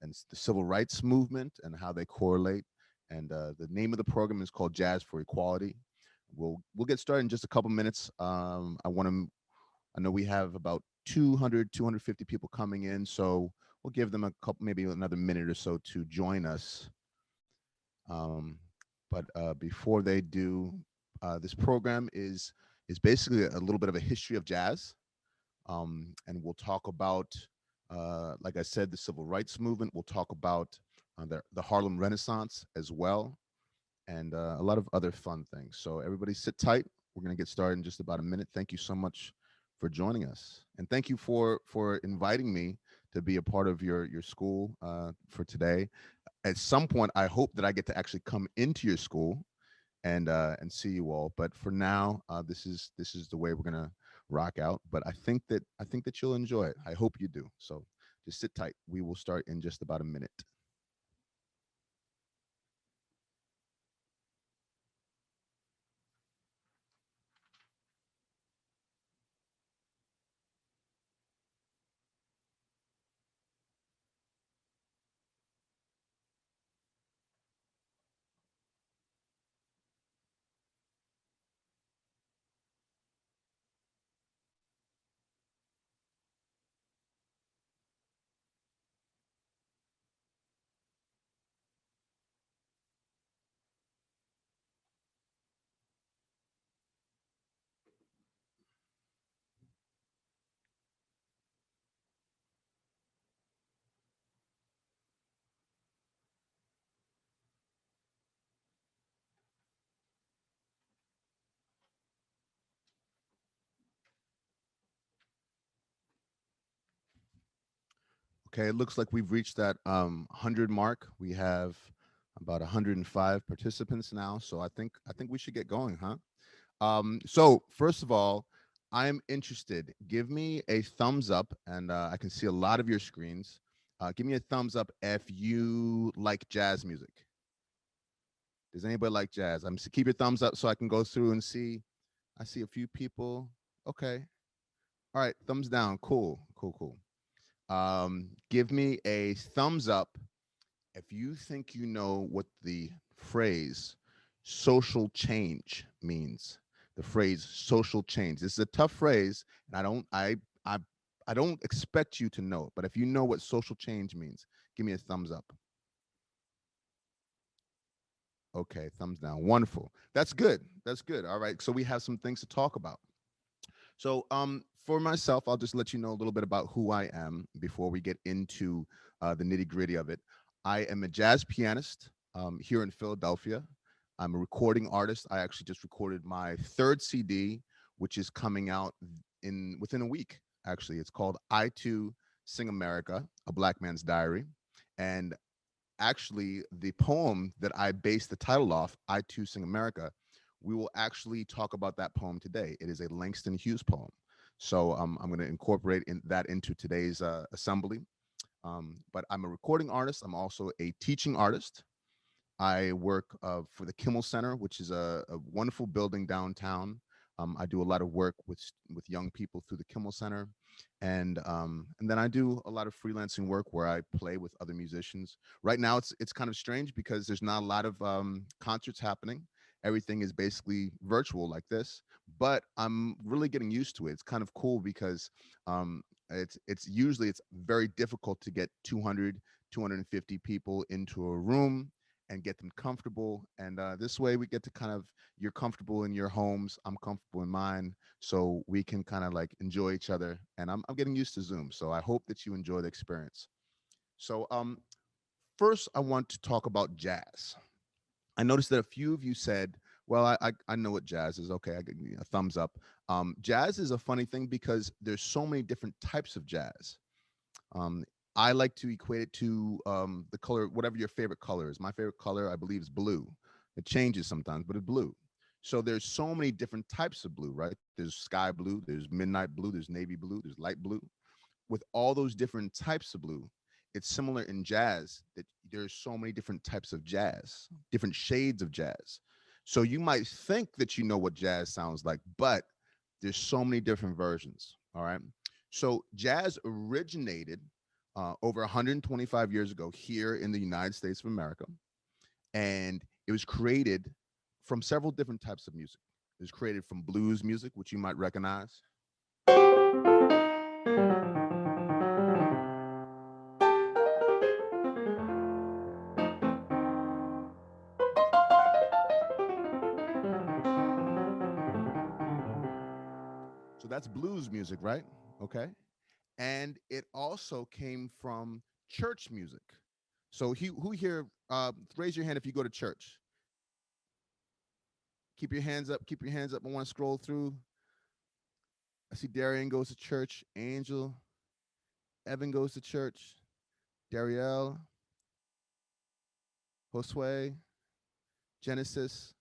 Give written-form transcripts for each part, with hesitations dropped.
and the civil rights movement and how they correlate. And the name of the program is called Jazz for Equality. We'll get started in just a couple minutes. I know we have about 250 people coming in, so we'll give them a couple, maybe another minute or so to join us. Um, but before they do, this program is basically a little bit of a history of jazz, and we'll talk about, like I said, the civil rights movement. We'll talk about the Harlem Renaissance as well, and a lot of other fun things. So everybody sit tight. We're going to get started in just about a minute. Thank you so much for joining us, and thank you for inviting me to be a part of your school for today. At some point, I hope that I get to actually come into your school and see you all. But for now, this is the way we're gonna rock out. But I think that you'll enjoy it. I hope you do. So just sit tight. We will start in just about a minute. Okay, it looks like we've reached that 100 mark. We have about 105 participants now, so I think we should get going, huh? So first of all, I'm interested. Give me a thumbs up, and I can see a lot of your screens. Give me a thumbs up if you like jazz music. Does anybody like jazz? Keep your thumbs up so I can go through and see. I see a few people. Okay. All right. Thumbs down. Cool. Cool. Cool. Give me a thumbs up if you think you know what the phrase social change means. The phrase social change. This is a tough phrase, and I I don't expect you to know it, but if you know what social change means, give me a thumbs up. Okay, thumbs down. Wonderful. That's good. That's good. All right. So we have some things to talk about. So for myself, I'll just let you know a little bit about who I am before we get into the nitty gritty of it. I am a jazz pianist here in Philadelphia. I'm a recording artist. I actually just recorded my third CD, which is coming out in within a week. Actually, it's called I Too Sing America, A Black Man's Diary. And actually, the poem that I based the title off, I Too Sing America, we will actually talk about that poem today. It is a Langston Hughes poem. So I'm going to incorporate that into today's assembly. But I'm a recording artist. I'm also a teaching artist. I work for the Kimmel Center, which is a wonderful building downtown. I do a lot of work with young people through the Kimmel Center, and then I do a lot of freelancing work where I play with other musicians. Right now, it's kind of strange because there's not a lot of concerts happening. Everything is basically virtual like this, but I'm really getting used to it. It's kind of cool because um, it's very difficult to get 200, 250 people into a room and get them comfortable. And this way we get to kind of, you're comfortable in your homes, I'm comfortable in mine. So we can kind of like enjoy each other. And I'm getting used to Zoom. So I hope that you enjoy the experience. So first I want to talk about jazz. I noticed that a few of you said, well, I know what jazz is. Okay, I get a thumbs up. Jazz is a funny thing because there's so many different types of jazz. Um, I like to equate it to the color, whatever your favorite color is. My favorite color, I believe, is blue. It changes sometimes, but it's blue. So there's so many different types of blue, right? There's sky blue, there's midnight blue, there's navy blue, there's light blue. With all those different types of blue, it's similar in jazz that there's so many different types of jazz, different shades of jazz. So you might think that you know what jazz sounds like, but there's so many different versions. All right. So jazz originated over 125 years ago here in the United States of America. And it was created from several different types of music. It was created from blues music, which you might recognize. So that's blues music, right? Okay. And it also came from church music. So who here, raise your hand if you go to church. Keep your hands up. Keep your hands up. I want to scroll through. I see Darian goes to church. Angel, Evan goes to church. Darielle, Josue, Genesis.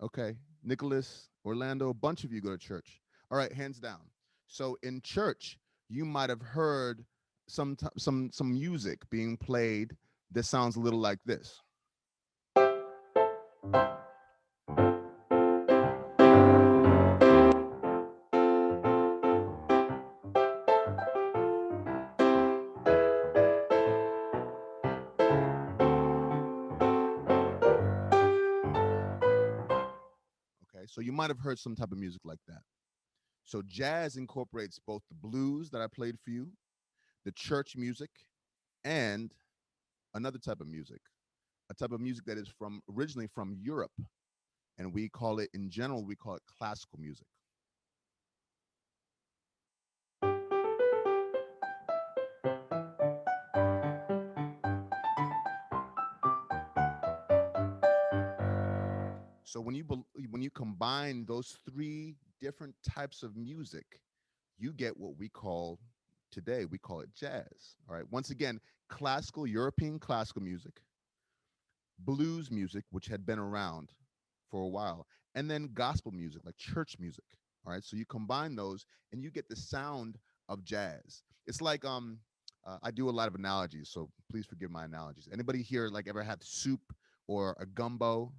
Okay. Nicholas, Orlando, a bunch of you go to church. All right, hands down. So in church, you might have heard some music being played that sounds a little like this. Okay, so you might have heard some type of music like that. So jazz incorporates both the blues that I played for you, the church music, and another type of music, a type of music that is from originally from Europe, and we call it, in general, we call it classical music. So when you combine those three different types of music, you get what we call today, we call it jazz. All right. Once again, classical, European classical music, blues music, which had been around for a while, and then gospel music, like church music. All right. So you combine those and you get the sound of jazz. It's like I do a lot of analogies, so please forgive my analogies. Anybody here like ever had soup or a gumbo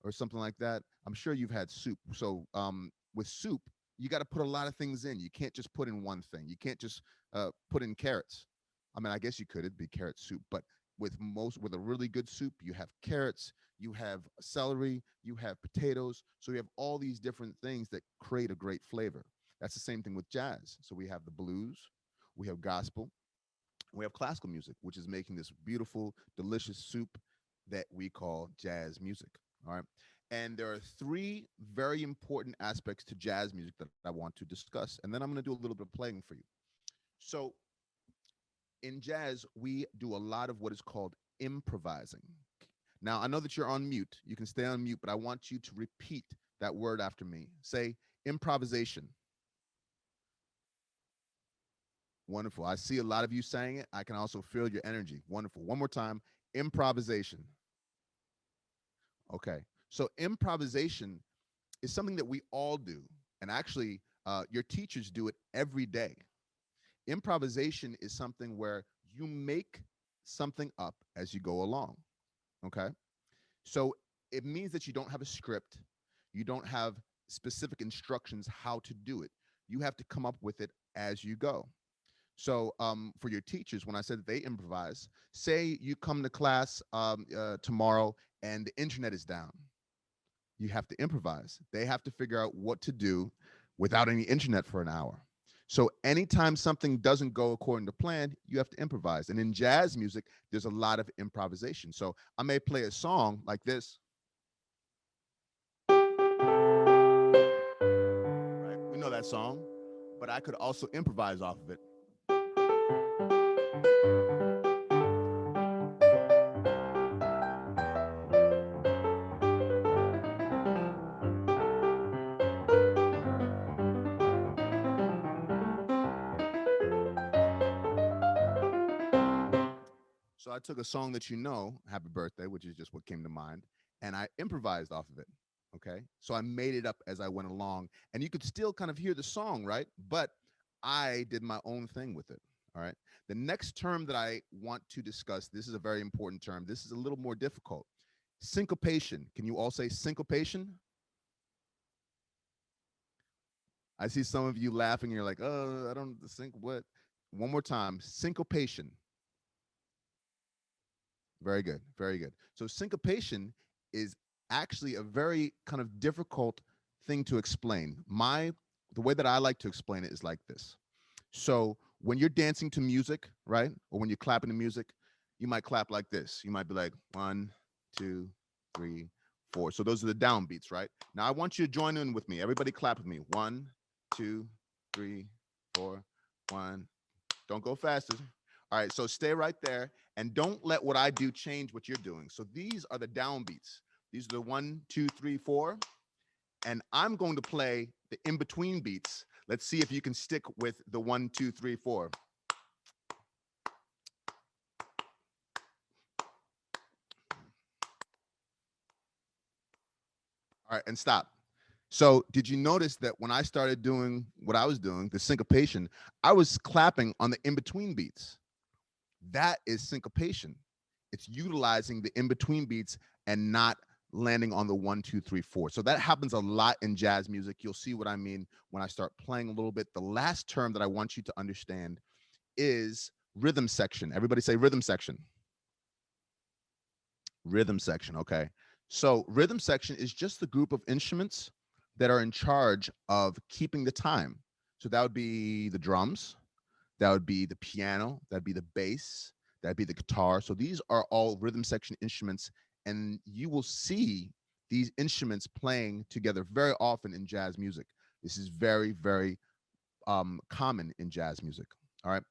or something like that? I'm sure you've had soup. So with soup, you got to put a lot of things in. You can't just put in one thing. You can't just put in carrots. I mean, I guess you could. It'd be carrot soup, but with a really good soup, you have carrots, you have celery, you have potatoes. So you have all these different things that create a great flavor. That's the same thing with jazz. So we have the blues, we have gospel, we have classical music, which is making this beautiful, delicious soup that we call jazz music. All right. And there are three very important aspects to jazz music that I want to discuss. And then I'm going to do a little bit of playing for you. So in jazz, we do a lot of what is called improvising. Now, I know that you're on mute. You can stay on mute, but I want you to repeat that word after me. Say improvisation. Wonderful. I see a lot of you saying it. I can also feel your energy. Wonderful. One more time. Improvisation. Okay. So improvisation is something that we all do. And actually, your teachers do it every day. Improvisation is something where you make something up as you go along. Okay. So it means that you don't have a script, you don't have specific instructions how to do it. You have to come up with it as you go. So for your teachers, when I said that they improvise, say you come to class tomorrow and the internet is down. You have to improvise. They have to figure out what to do without any internet for an hour. So anytime something doesn't go according to plan, you have to improvise. And in jazz music, there's a lot of improvisation. So I may play a song like this. Right? We know that song, but I could also improvise off of it. So I took a song that you know, Happy Birthday, which is just what came to mind, and I improvised off of it. Okay. So I made it up as I went along. And you could still kind of hear the song, right? But I did my own thing with it. All right. The next term that I want to discuss, this is a very important term. This is a little more difficult. Syncopation. Can you all say syncopation? I see some of you laughing. You're like, oh, I don't think what. One more time. Syncopation. Very good. Very good. So syncopation is actually a very kind of difficult thing to explain. The way that I like to explain it is like this. So when you're dancing to music, right? Or when you're clapping to music, you might clap like this. You might be like 1, 2, 3, 4. So those are the downbeats, right? Now I want you to join in with me. Everybody clap with me. 1, 2, 3, 4, 1. Don't go faster. All right, so stay right there and don't let what I do change what you're doing. So these are the downbeats. These are the 1, 2, 3, 4. And I'm going to play the in-between beats. Let's see if you can stick with the 1, 2, 3, 4. All right, and stop. So did you notice that when I started doing what I was doing, the syncopation, I was clapping on the in-between beats? That is syncopation. It's utilizing the in-between beats and not landing on the 1, 2, 3, 4. So that happens a lot in jazz music. You'll see what I mean when I start playing a little bit. The last term that I want you to understand is rhythm section. Everybody say rhythm section. Rhythm section, okay. So rhythm section is just the group of instruments that are in charge of keeping the time. So that would be the drums, that would be the piano, that'd be the bass, that'd be the guitar. So these are all rhythm section instruments, and you will see these instruments playing together very often in jazz music. This is very, very common in jazz music. All right.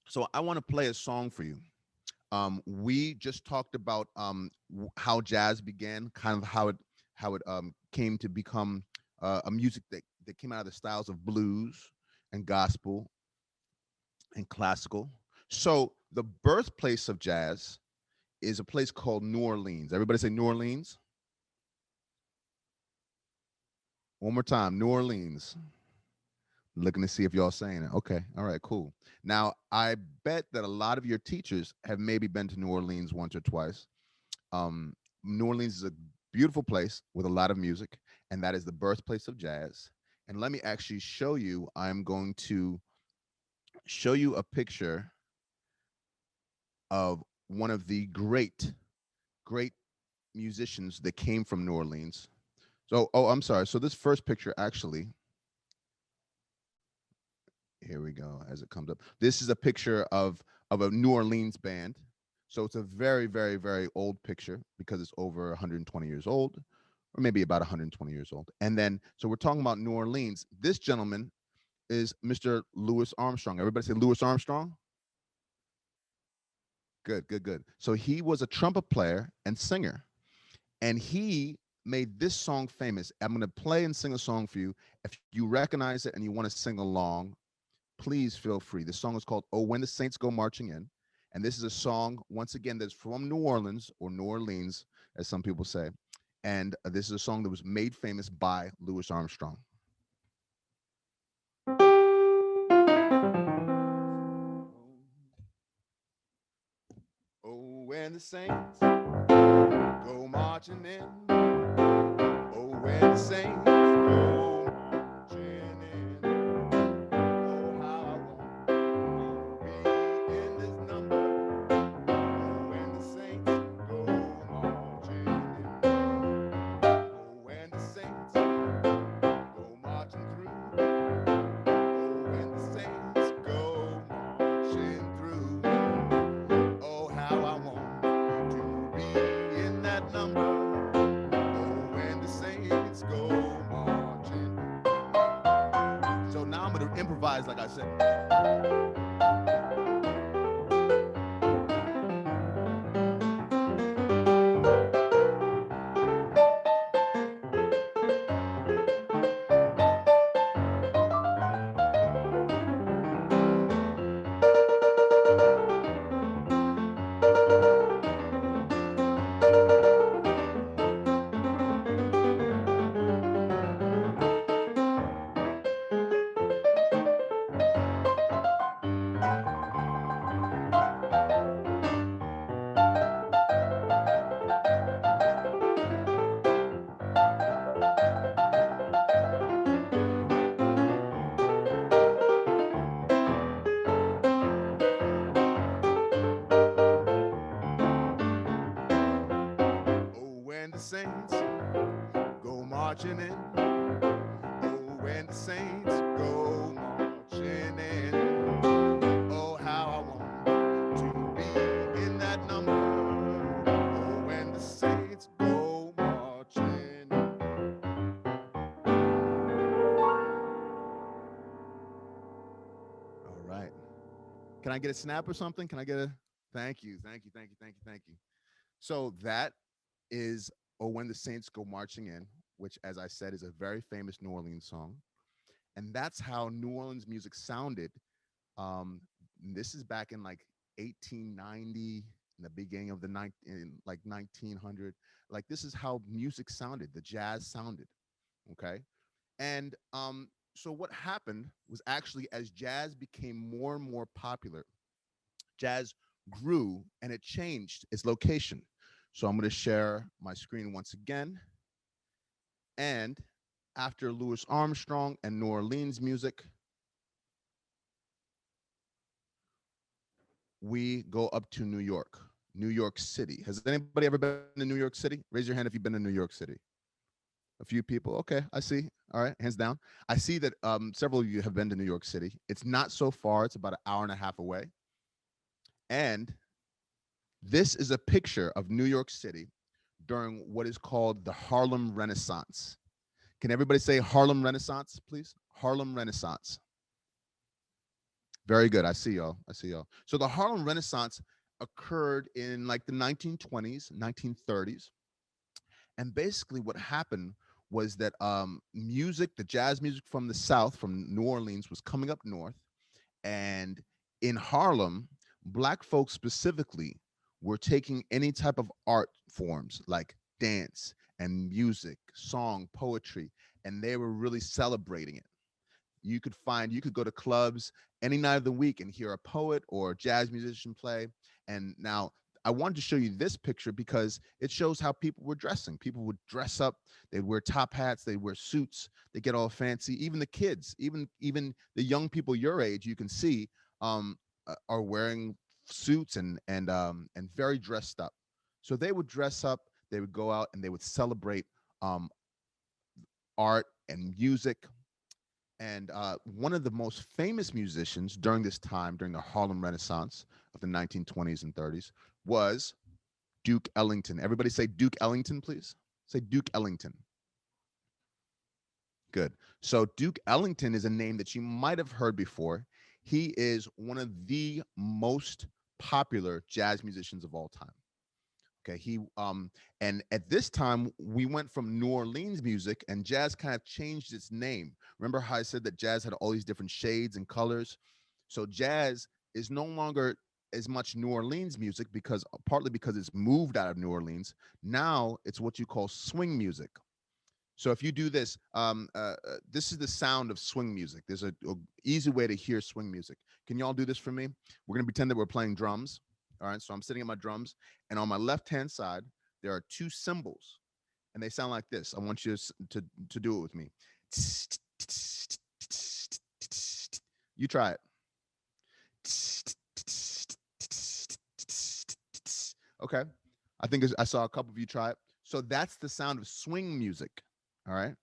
So I want to play a song for you. We just talked about how jazz began, kind of how it came to become a music that came out of the styles of blues and gospel and classical. So the birthplace of jazz is a place called New Orleans. Everybody say New Orleans. One more time, New Orleans. Looking to see if y'all saying it. Okay. All right, cool. Now, I bet that a lot of your teachers have maybe been to New Orleans once or twice. Um, New Orleans is a beautiful place with a lot of music, and that is the birthplace of jazz. And let me actually show you. I'm going to show you a picture of one of the great musicians that came from New Orleans. So, oh, I'm sorry. So this first picture actually, here we go, as it comes up. This is a picture of a New Orleans band. So it's a very, very, very old picture because it's over 120 years old, or maybe about 120 years old. And then, so we're talking about New Orleans. This gentleman is Mr. Louis Armstrong. Everybody say Louis Armstrong. Good, good, good. So he was a trumpet player and singer, and he made this song famous. I'm going to play and sing a song for you. If you recognize it and you want to sing along, please feel free. The song is called "Oh When the Saints Go Marching In," and this is a song, once again, that's from New Orleans, or New Orleans, as some people say. And this is a song that was made famous by Louis Armstrong. Oh, when the saints go marching in. Oh, when the saints go marching in. Oh, how I want to be in this number. Oh, when the saints go marching in. Oh, when the saints go marching through. Oh, when the saints go marching through. Oh, how I want to be in that number. Oh, when the saints go marching. So now I'm going to improvise, like I said. saints go marching in. Oh, when the saints go marching in. Oh, how I want to be in that number. Oh, when the saints go marching in. All right. Can I get a snap or something? Can I get a thank you, thank you, thank you, thank you, thank you. So that is "Oh When the Saints Go Marching In," which, as I said, is a very famous New Orleans song, and that's how New Orleans music sounded. Um, this is back in like 1890, in the beginning of the in like 1900. Like this is how music sounded. The jazz sounded. Okay, and so what happened was actually as jazz became more and more popular, jazz grew and it changed its location. So I'm going to share my screen once again. And after Louis Armstrong and New Orleans music, we go up to New York, New York City. Has anybody ever been to New York City? Raise your hand if you've been to New York City. A few people. Okay, I see. All right, hands down. I see that several of you have been to New York City. It's not so far. It's about an hour and a half away. And this is a picture of New York City during what is called the Harlem Renaissance. Can everybody say Harlem Renaissance, please? Harlem Renaissance. Very good. I see y'all. I see y'all. So the Harlem Renaissance occurred in like the 1920s, 1930s. And basically what happened was that music, the jazz music from the South, from New Orleans, was coming up north. And in Harlem, Black folks specifically were taking any type of art forms like dance and music, song, poetry, and they were really celebrating it. You could go to clubs any night of the week and hear a poet or a jazz musician play. And now I wanted to show you this picture because it shows how people were dressing. People would dress up, they'd wear top hats, they'd wear suits, they get all fancy. Even the kids, even the young people your age, you can see are wearing suits and very dressed up. So they would dress up, they would go out and they would celebrate um, art and music. And one of the most famous musicians during this time, during the Harlem Renaissance of the 1920s and 30s, was Duke Ellington. Everybody say Duke Ellington, please. Say Duke Ellington. Good. So Duke Ellington is a name that you might have heard before. He is one of the most popular jazz musicians of all time. Okay, and at this time we went from New Orleans music and jazz kind of changed its name. Remember how I said that jazz had all these different shades and colors? So jazz is no longer as much New Orleans music because partly because it's moved out of New Orleans. Now it's what you call swing music. So if you do this, this is the sound of swing music. There's a easy way to hear swing music. Can y'all do this for me? We're gonna pretend that we're playing drums. All right, so I'm sitting at my drums, and on my left-hand side, there are two cymbals, and they sound like this. I want you to do it with me. You try it. Okay, I think I saw a couple of you try it. So that's the sound of swing music. All right.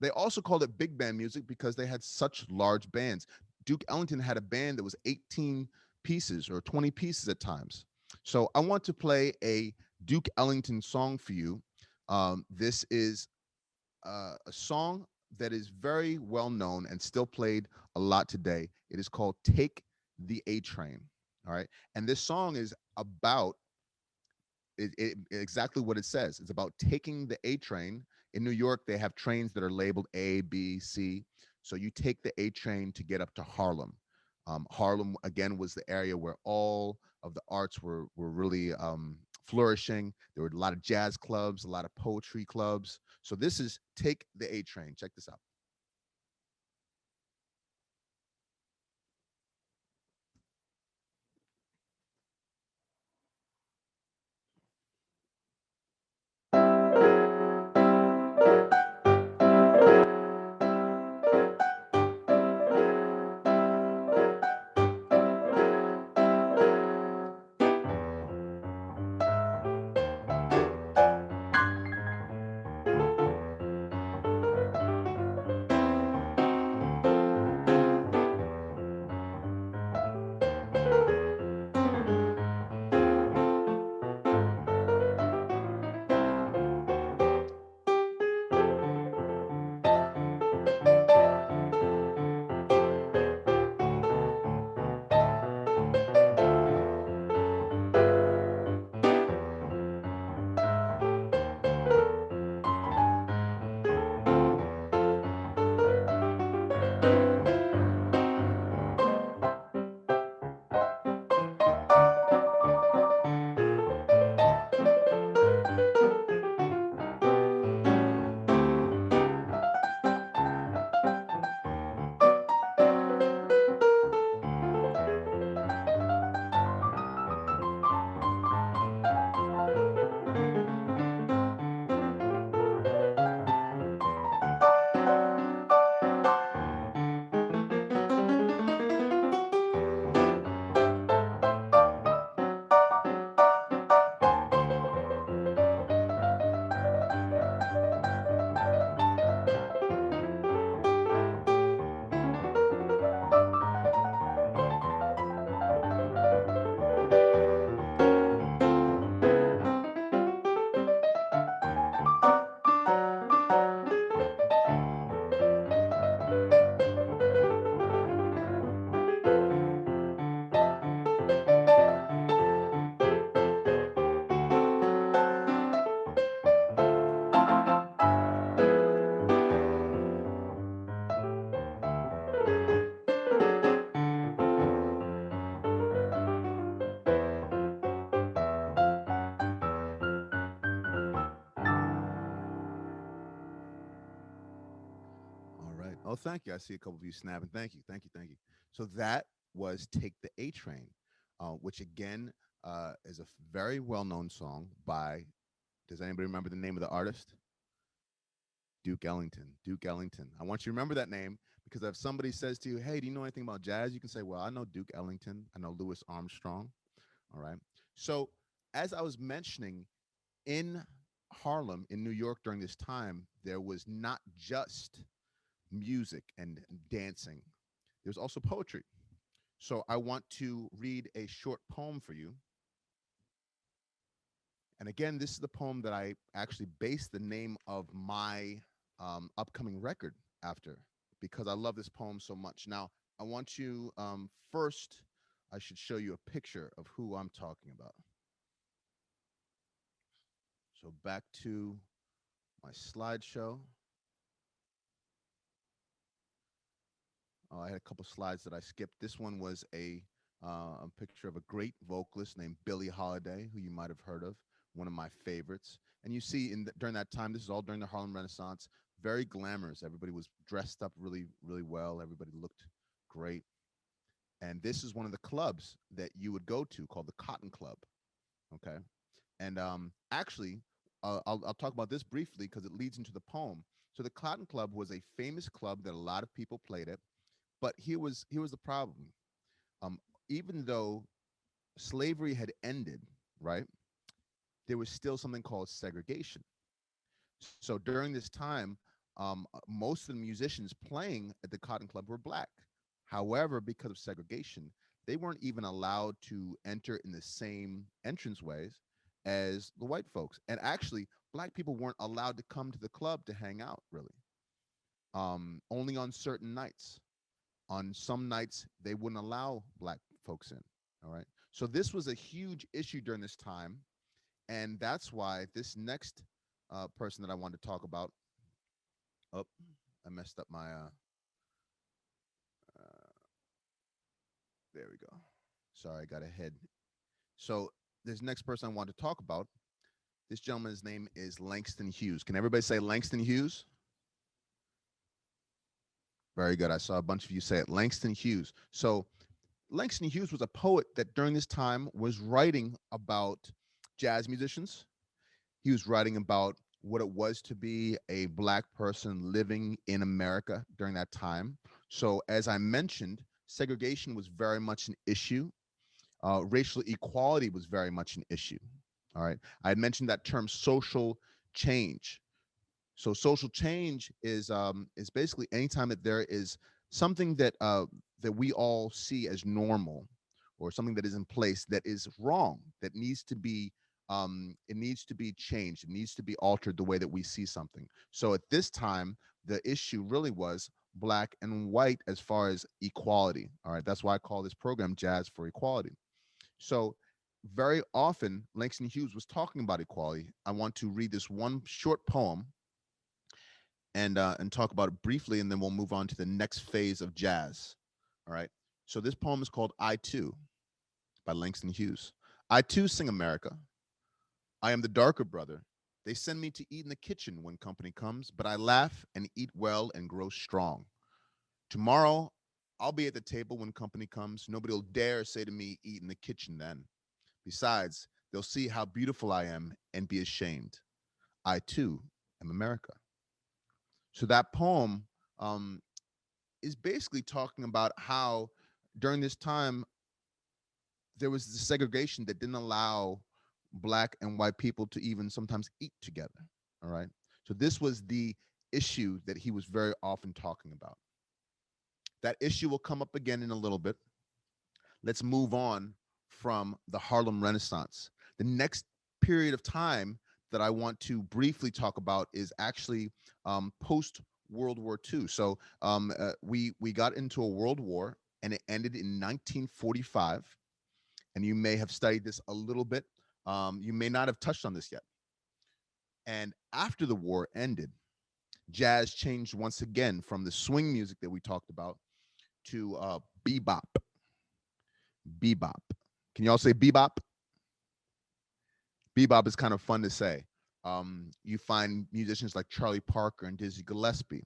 They also called it big band music because they had such large bands. Duke Ellington had a band that was 18 pieces or 20 pieces at times. So I want to play a Duke Ellington song for you. This is a song that is very well known and still played a lot today. It is called Take the A Train. All right. And this song is about exactly what it says. It's about taking the A train. In New York, they have trains that are labeled A, B, C. So you take the A train to get up to Harlem. Harlem, again, was the area where all of the arts were really flourishing. There were a lot of jazz clubs, a lot of poetry clubs. So this is Take the A Train. Check this out. thank you. I see a couple of you snapping. Thank you, thank you, thank you. So that was "Take the A Train," which again is a very well-known song by. Does anybody remember the name of the artist? Duke Ellington. Duke Ellington. I want you to remember that name because if somebody says to you, "Hey, do you know anything about jazz?" You can say, "Well, I know Duke Ellington. I know Louis Armstrong." All right. So as I was mentioning, in Harlem, in New York during this time, there was not just music and dancing. There's also poetry. So I want to read a short poem for you. And again, this is the poem that I actually based the name of my upcoming record after because I love this poem so much. Now, I want you first, I should show you a picture of who I'm talking about. So back to my slideshow. I had a couple slides that I skipped. This one was a picture of a great vocalist named Billie Holiday, who you might have heard of, one of my favorites. And you see, during that time, this is all during the Harlem Renaissance, very glamorous. Everybody was dressed up really, really well. Everybody looked great. And this is one of the clubs that you would go to called the Cotton Club. Okay. And actually, I'll talk about this briefly because it leads into the poem. So the Cotton Club was a famous club that a lot of people played at. But here was the problem. Um, Even though slavery had ended, right, there was still something called segregation. So during this time, most of the musicians playing at the Cotton Club were black. However, because of segregation, they weren't even allowed to enter in the same entranceways as the white folks. And actually, black people weren't allowed to come to the club to hang out, really. Only on certain nights. On some nights, they wouldn't allow black folks in. All right. So this was a huge issue during this time. And that's why this next person that I wanted to talk about. Oh, I messed up my. Uh, there we go. Sorry, I got ahead. So this next person I want to talk about. This gentleman's name is Langston Hughes. Can everybody say Langston Hughes? Very good. I saw a bunch of you say it. Langston Hughes. So Langston Hughes was a poet that during this time was writing about jazz musicians. He was writing about what it was to be a black person living in America during that time. So, as I mentioned, segregation was very much an issue. Racial equality was very much an issue. All right. I had mentioned that term social change. So social change is basically anytime that there is something that we all see as normal, or something that is in place that is wrong, that needs to be it needs to be changed. It needs to be altered the way that we see something. So at this time, the issue really was black and white as far as equality. All right, that's why I call this program Jazz for Equality. So very often, Langston Hughes was talking about equality. I want to read this one short poem and talk about it briefly, and then we'll move on to the next phase of jazz. All right. So this poem is called "I Too" by Langston Hughes. I too sing America. I am the darker brother. They send me to eat in the kitchen when company comes, but I laugh and eat well and grow strong. Tomorrow, I'll be at the table when company comes. Nobody will dare say to me, "Eat in the kitchen" then. Besides, they'll see how beautiful I am and be ashamed. I too am America. So that poem um, is basically talking about how during this time there was the segregation that didn't allow black and white people to even sometimes eat together. All right. So this was the issue that he was very often talking about. That issue will come up again in a little bit. Let's move on from the Harlem Renaissance. The next period of time that I want to briefly talk about is actually post World War II. So we got into a world war and it ended in 1945. And you may have studied this a little bit. You may not have touched on this yet. And after the war ended, jazz changed once again from the swing music that we talked about to bebop. Bebop. Can y'all say bebop? Bebop is kind of fun to say. You find musicians like Charlie Parker and Dizzy Gillespie.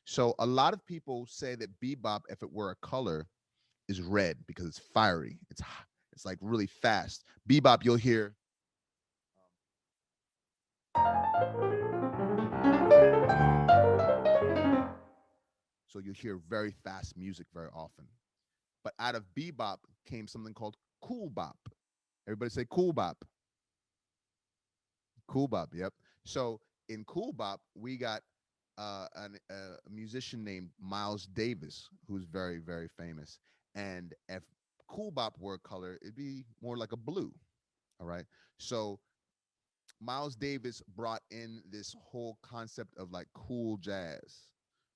So a lot of people say that bebop, if it were a color, is red because it's fiery. It's like really fast. Bebop, you'll hear. So you'll hear very fast music very often. But out of bebop came something called cool bop. Everybody say cool bop. Cool bop. Yep. So in cool bop, we got a musician named Miles Davis, who's very, very famous. And if cool bop were a color, it'd be more like a blue. All right. So Miles Davis brought in this whole concept of like cool jazz.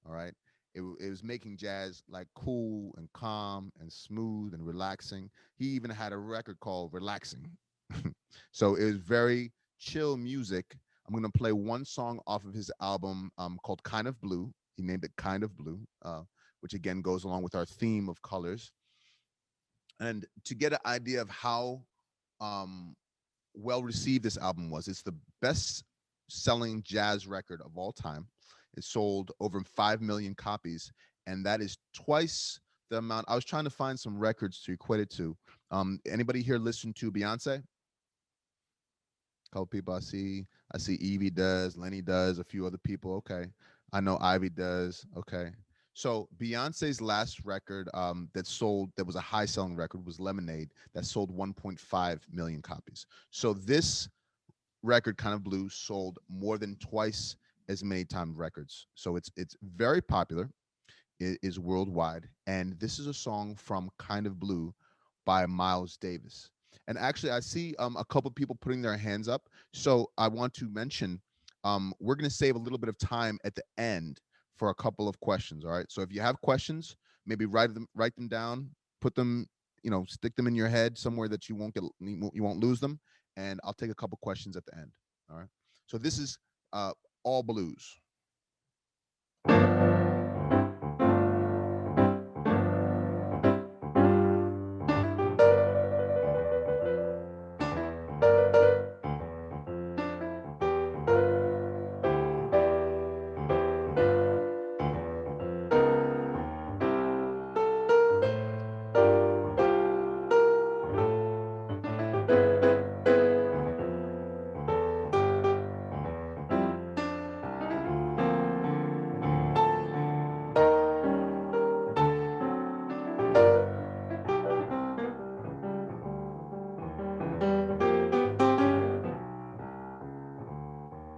All right. It was making jazz like cool and calm and smooth and relaxing. He even had a record called Relaxing. So it was very chill music. I'm going to play one song off of his album called Kind of Blue. He named it Kind of Blue, which again goes along with our theme of colors. And to get an idea of how um, well received this album was. It's the best selling jazz record of all time. It sold over 5 million copies, and that is twice the amount. I was trying to find some records to equate it to. Anybody here listen to Beyonce? A couple people I see. I see Evie does, Lenny does, a few other people. Okay. I know Ivy does. Okay. So Beyonce's last record that was a high selling record was Lemonade that sold 1.5 million copies. So this record, Kind of Blue, sold more than twice as many times records. So it's very popular. It is worldwide, and this is a song from Kind of Blue by Miles Davis. And actually, I see a couple people putting their hands up. So I want to mention we're going to save a little bit of time at the end for a couple of questions. All right. So if you have questions, maybe write them down, put them, stick them in your head somewhere that you won't lose them, and I'll take a couple questions at the end. All right. So this is all blues.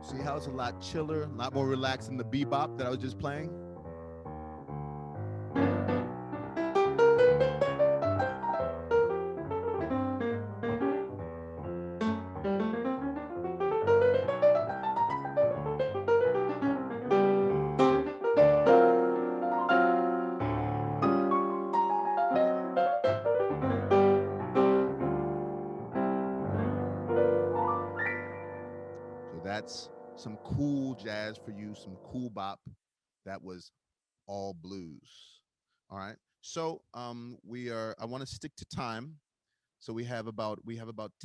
See how it's a lot chiller, a lot more relaxed than the bebop that I was just playing? So that's some cool jazz for you, some cool bop. That was all blues. All right. So I want to stick to time. So we have about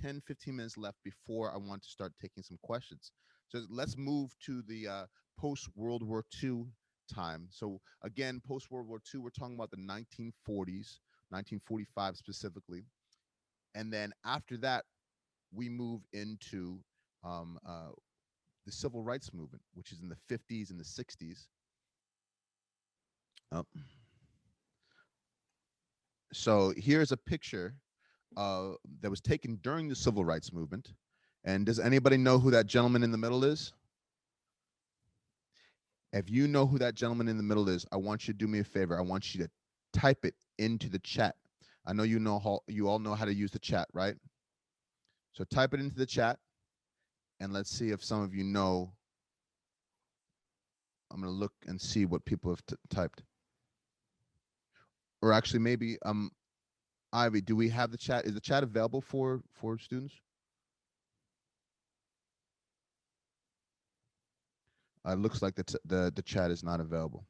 10, 15 minutes left before I want to start taking some questions. So let's move to the post World War II time. So again, post World War II, we're talking about the 1940s, 1945 specifically. And then after that, we move into um, uh, the civil rights movement, which is in the 50s and the 60s. Oh. So here's a picture that was taken during the civil rights movement. And does anybody know who that gentleman in the middle is? If you know who that gentleman in the middle is, I want you to do me a favor. I want you to type it into the chat. I know you all know how to use the chat, right? So type it into the chat, and let's see if some of you know. I'm going to look and see what people have typed. Or actually, maybe Ivy, do we have the chat? Is the chat available for students? It looks like the chat is not available.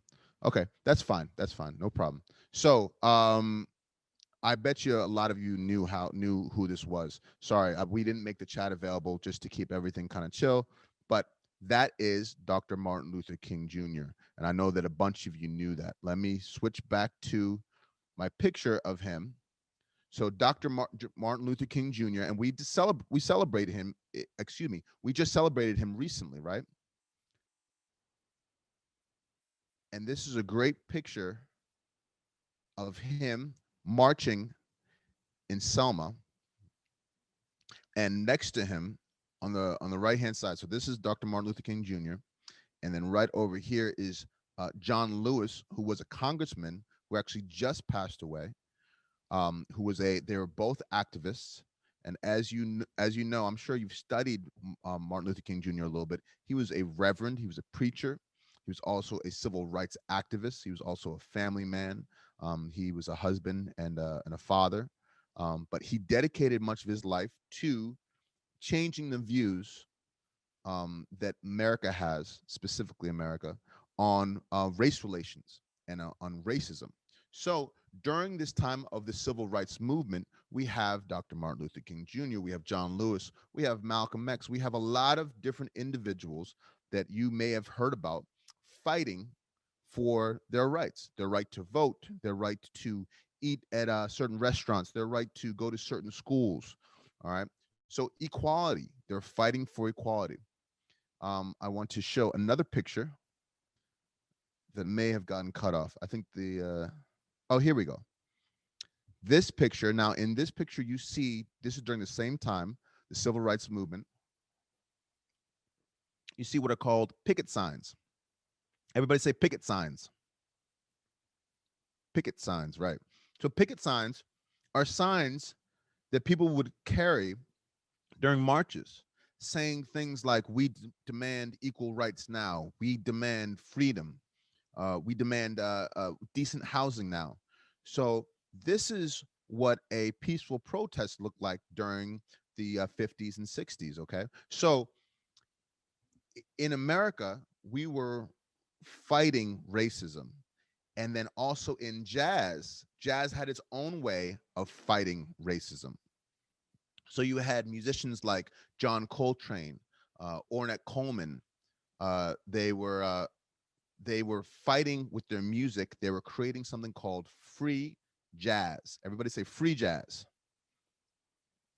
Okay, that's fine. That's fine. No problem. So, I bet you a lot of you knew who this was. Sorry, we didn't make the chat available just to keep everything kind of chill, but That is Dr. Martin Luther King Jr. And I know that a bunch of you knew that. Let me switch back to my picture of him. So Dr. Martin Luther King Jr. and we celebrated him. Excuse me, we just celebrated him recently, right? And this is a great picture of him marching in Selma, and next to him on the right hand side. So this is Dr. Martin Luther King Jr. And then right over here is John Lewis, who was a congressman who actually just passed away. Who was they were both activists. And as you know, I'm sure you've studied Martin Luther King Jr. a little bit. He was a reverend. He was a preacher. He was also a civil rights activist. He was also a family man. He was a husband and a father. But he dedicated much of his life to changing the views that America has, specifically America, on race relations and on racism. So during this time of the civil rights movement, we have Dr. Martin Luther King Jr., we have John Lewis, we have Malcolm X, we have a lot of different individuals that you may have heard about fighting for their rights, their right to vote, their right to eat at certain restaurants, their right to go to certain schools. All right. So equality, they're fighting for equality. I want to show another picture that may have gotten cut off. I think oh, here we go. This picture, now in this picture, you see, this is during the same time, the civil rights movement. You see what are called picket signs. Everybody say picket signs. Picket signs, right. So picket signs are signs that people would carry during marches saying things like, we demand equal rights now, we demand freedom, we demand decent housing now. So this is what a peaceful protest looked like during the 50s and 60s. Okay, so in America, we were fighting racism. And then also in jazz had its own way of fighting racism. So you had musicians like John Coltrane, Ornette Coleman. They were fighting with their music. They were creating something called free jazz. Everybody say free jazz.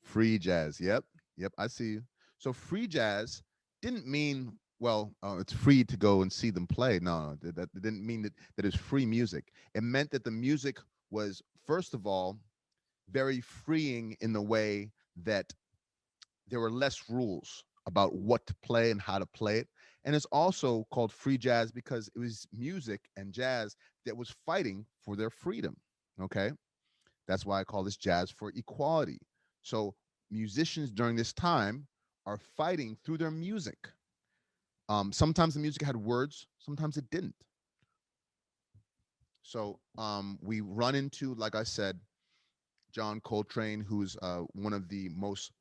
Free jazz. Yep. Yep. I see you. So free jazz didn't mean, well, it's free to go and see them play. No, that didn't mean that it's free music. It meant that the music was, first of all, very freeing in the way that there were less rules about what to play and how to play it. And it's also called free jazz because it was music and jazz that was fighting for their freedom. Okay. That's why I call this jazz for equality. So musicians during this time are fighting through their music. Sometimes the music had words, sometimes it didn't. So we run into, like I said, John Coltrane, who's one of the most,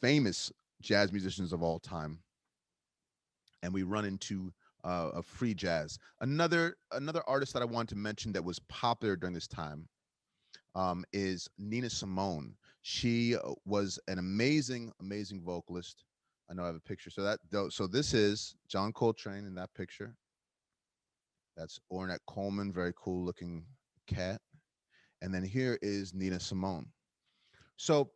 famous jazz musicians of all time. And we run into a free jazz. Another artist that I want to mention that was popular during this time is Nina Simone. She was an amazing vocalist. I know I have a picture. So this is John Coltrane in that picture. That's Ornette Coleman, very cool looking cat. And then here is Nina Simone. So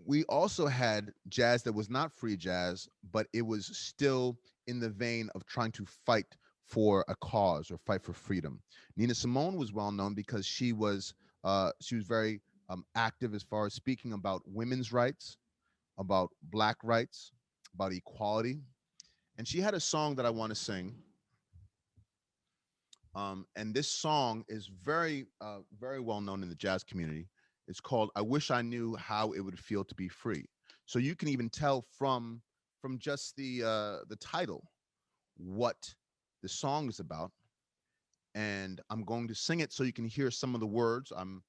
we also had jazz that was not free jazz, but it was still in the vein of trying to fight for a cause or fight for freedom. Nina Simone was well known because she was very active as far as speaking about women's rights, about Black rights, about equality. And she had a song that I want to sing. And this song is very well known in the jazz community. It's called "I Wish I Knew How It Would Feel to Be Free." So you can even tell from just the title what the song is about. And I'm going to sing it so you can hear some of the words. I'm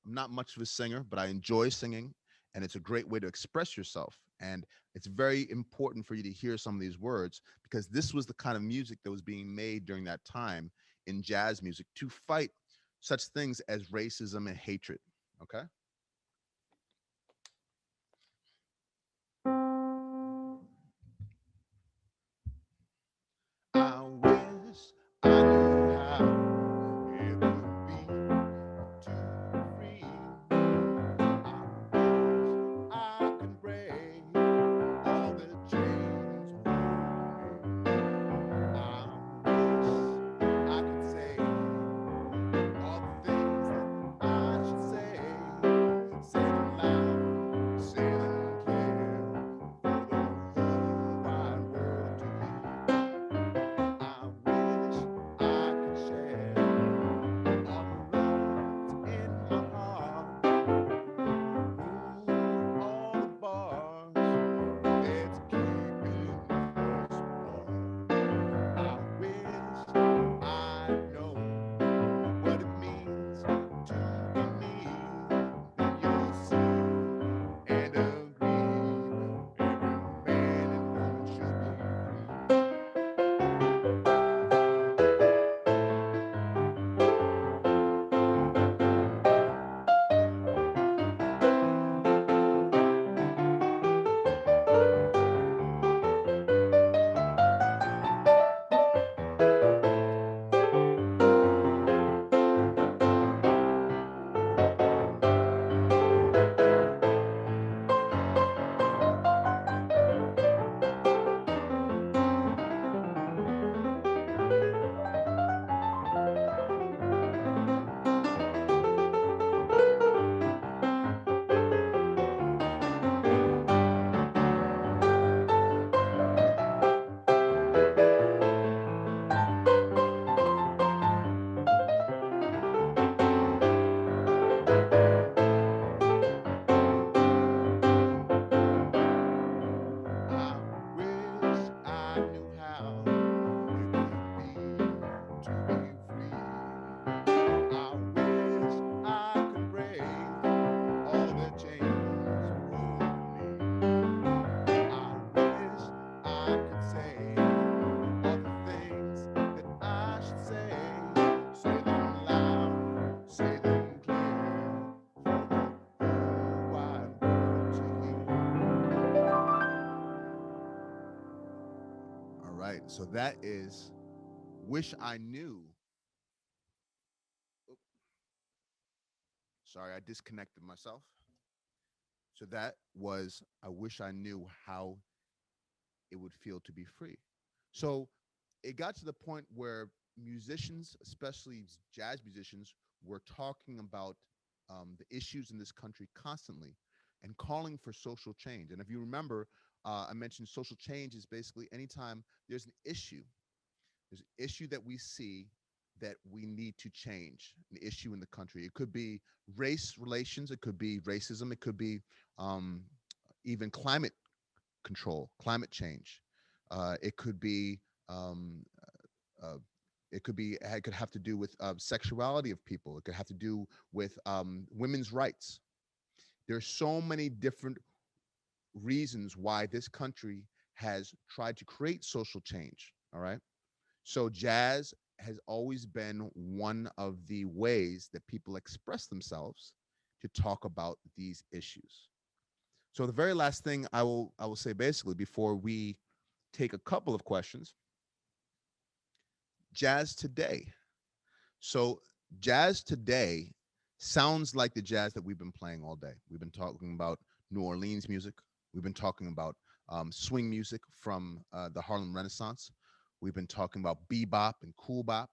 not much of a singer, but I enjoy singing, and it's a great way to express yourself. And it's very important for you to hear some of these words because this was the kind of music that was being made during that time in jazz music to fight such things as racism and hatred. Okay. So that is Wish I Knew. Oop, sorry, I disconnected myself. So that was I Wish I Knew How It Would Feel to Be Free. So it got to the point where musicians, especially jazz musicians, were talking about the issues in this country constantly and calling for social change. And if you remember, I mentioned social change is basically anytime there's an issue, there's an issue that we see that we need to change, an issue in the country. It could be race relations, it could be racism, it could be um, even climate control, climate change. It could be um, uh, it could have to do with sexuality of people. It could have to do with women's rights. There's so many different reasons why this country has tried to create social change. All right. So jazz has always been one of the ways that people express themselves to talk about these issues. So the very last thing I will say basically before we take a couple of questions, jazz today. So jazz today sounds like the jazz that we've been playing all day. We've been talking about New Orleans music. We've been talking about swing music from the Harlem Renaissance. We've been talking about bebop and cool bop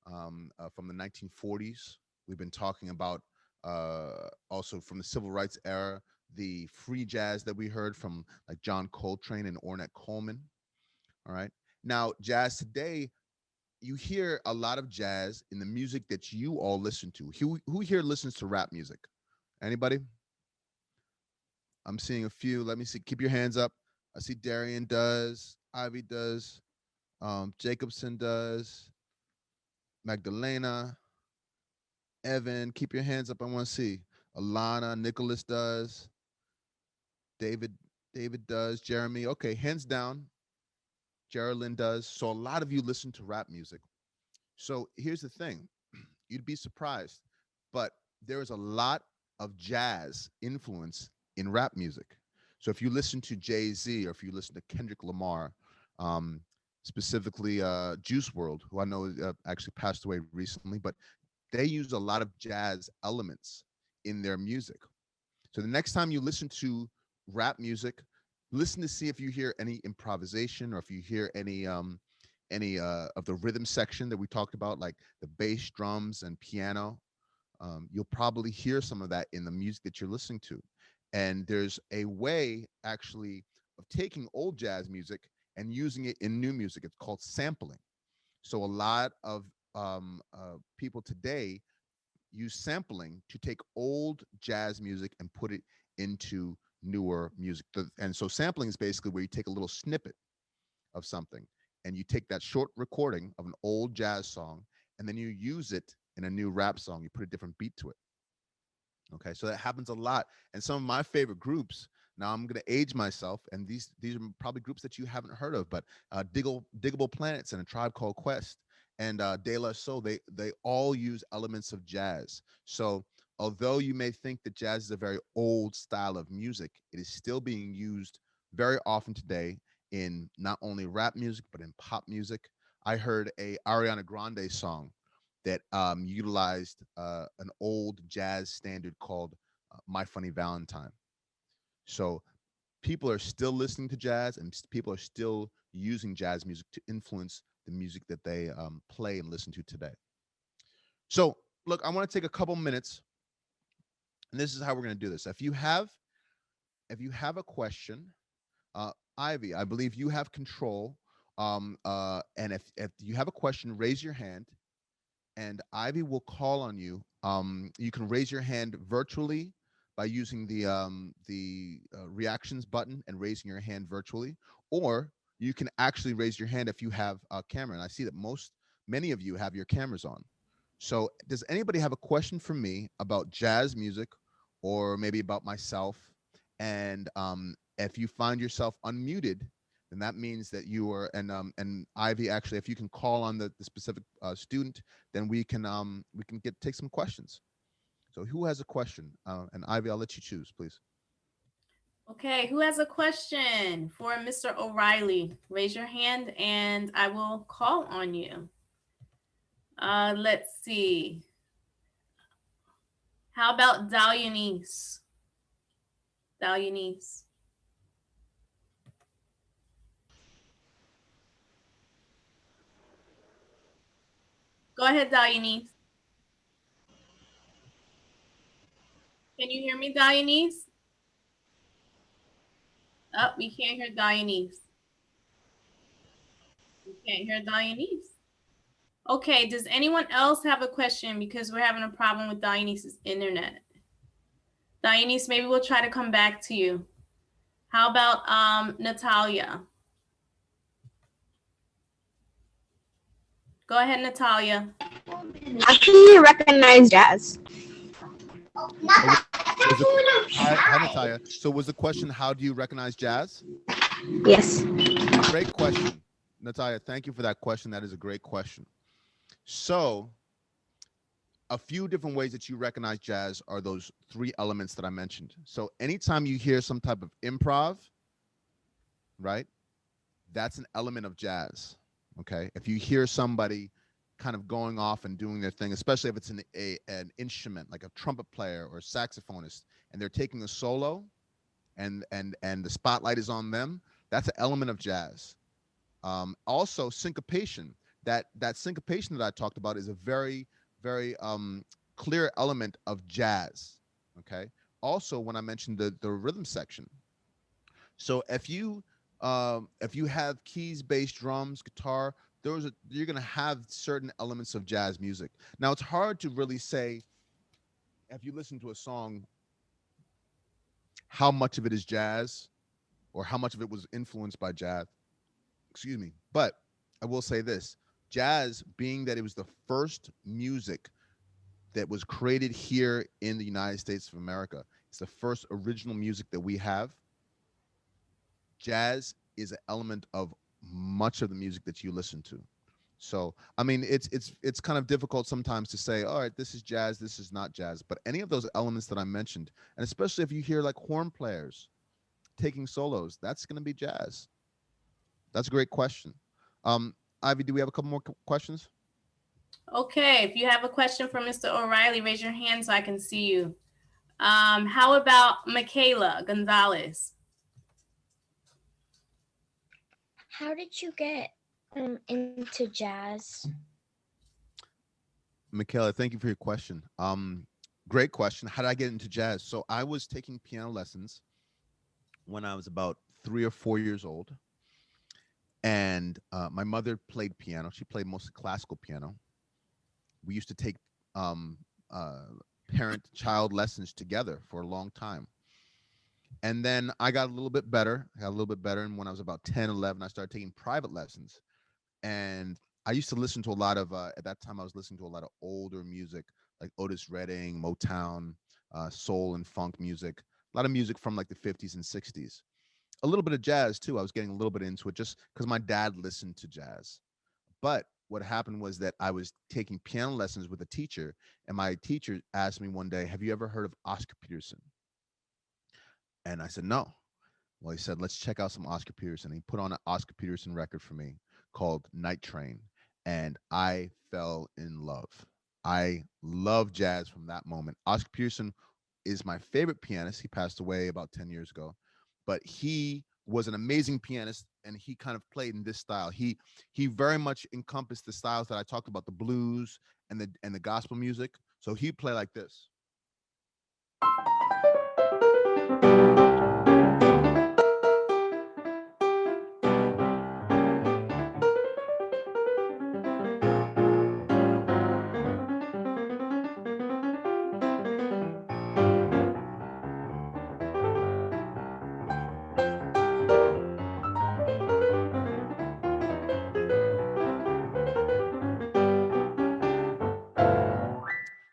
from the 1940s. We've been talking about also from the civil rights era, the free jazz that we heard from like John Coltrane and Ornette Coleman. All right. Now, jazz today, you hear a lot of jazz in the music that you all listen to. Who here listens to rap music? Anybody? I'm seeing a few. Let me see. Keep your hands up. I see Darian does. Ivy does. Jacobson does. Magdalena. Evan, keep your hands up. I want to see. Alana, Nicholas does. David, David does. Jeremy. Okay, hands down. Geraldine does. So a lot of you listen to rap music. So here's the thing. You'd be surprised, but there is a lot of jazz influence in rap music. So if you listen to Jay-Z or if you listen to Kendrick Lamar, um, specifically Juice World, who I know actually passed away recently, but they use a lot of jazz elements in their music. So the next time you listen to rap music, listen to see if you hear any improvisation or if you hear any of the rhythm section that we talked about, like the bass, drums, and piano. You'll probably hear some of that in the music that you're listening to. And there's a way actually of taking old jazz music and using it in new music. It's called sampling. So a lot of people today use sampling to take old jazz music and put it into newer music. And so sampling is basically where you take a little snippet of something and you take that short recording of an old jazz song and then you use it in a new rap song. You put a different beat to it. Okay, so that happens a lot. And some of my favorite groups. Now I'm going to age myself, and these are probably groups that you haven't heard of, but Diggable Planets and A Tribe Called Quest and De La Soul, they all use elements of jazz. So although you may think that jazz is a very old style of music, it is still being used very often today in not only rap music but in pop music. I heard a Ariana Grande song that utilized an old jazz standard called My Funny Valentine. So people are still listening to jazz and people are still using jazz music to influence the music that they play and listen to today. So, look, I want to take a couple minutes, and this is how we're going to do this. If you have a question, uh, Ivy, I believe you have control. And if you have a question, raise your hand and Ivy will call on you. You can raise your hand virtually by using the reactions button and raising your hand virtually, or you can actually raise your hand if you have a camera. And I see that many of you have your cameras on. So, does anybody have a question for me about jazz music, or maybe about myself? And if you find yourself unmuted, then that means that you are and Ivy actually, if you can call on the specific student, then we can get take some questions. So who has a question? And Ivy, I'll let you choose, please. Okay, who has a question for Mr. O'Reilly? Raise your hand and I will call on you. Let's see. How about Dalianese? Dalianese. Go ahead, Dalianese. Can you hear me, Dalianese? Oh, we can't hear Dalianese. We can't hear Dalianese. Okay, does anyone else have a question? Because we're having a problem with Dionyse's internet. Dionyse, maybe we'll try to come back to you. How about Natalia? Go ahead, Natalia. How can you recognize jazz? Oh, was the hi Natalia. So was the question, how do you recognize jazz? Yes. Great question, Natalia. Thank you for that question. That is a great question. So a few different ways that you recognize jazz are those three elements that I mentioned. So anytime you hear some type of improv, right, that's an element of jazz. Okay. If you hear somebody kind of going off and doing their thing, especially if it's an instrument like a trumpet player or a saxophonist, and they're taking a solo and the spotlight is on them, that's an element of jazz. Also, syncopation. That syncopation that I talked about is a very clear element of jazz. Okay. Also, when I mentioned the rhythm section, so if you have keys, bass, drums, guitar, you're gonna have certain elements of jazz music. Now it's hard to really say if you listen to a song how much of it is jazz or how much of it was influenced by jazz. Excuse me. But I will say this: jazz, being that it was the first music that was created here in the United States of America, it's the first original music that we have. Jazz is an element of much of the music that you listen to. So, I mean, it's kind of difficult sometimes to say, all right, this is jazz, this is not jazz. But any of those elements that I mentioned, and especially if you hear like horn players taking solos, that's going to be jazz. That's a great question. Ivy, do we have a couple more questions? Okay, if you have a question for Mr. O'Reilly, raise your hand so I can see you. How about Michaela Gonzalez? How did you get into jazz? Michaela, thank you for your question. Great question. How did I get into jazz? So I was taking piano lessons when I was about 3 or 4 years old, and my mother played piano. She played mostly classical piano. We used to take um, uh, parent-child lessons together for a long time. And then I got a little bit better. I got a little bit better, and when I was about 10, 11, I started taking private lessons. And I used to listen to a lot of at that time I was listening to a lot of older music like Otis Redding, Motown, soul and funk music, a lot of music from like the 50s and 60s. A little bit of jazz too. I was getting a little bit into it just because my dad listened to jazz. But what happened was that I was taking piano lessons with a teacher, and my teacher asked me one day, "Have you ever heard of Oscar Peterson?" And I said, "No." Well, he said, let's check out some Oscar Peterson. He put on an Oscar Peterson record for me called Night Train, and I fell in love. I love jazz from that moment. Oscar Peterson is my favorite pianist. He passed away about 10 years ago, but he was an amazing pianist, and he kind of played in this style. He very much encompassed the styles that I talked about, the blues and the gospel music. So he play like this.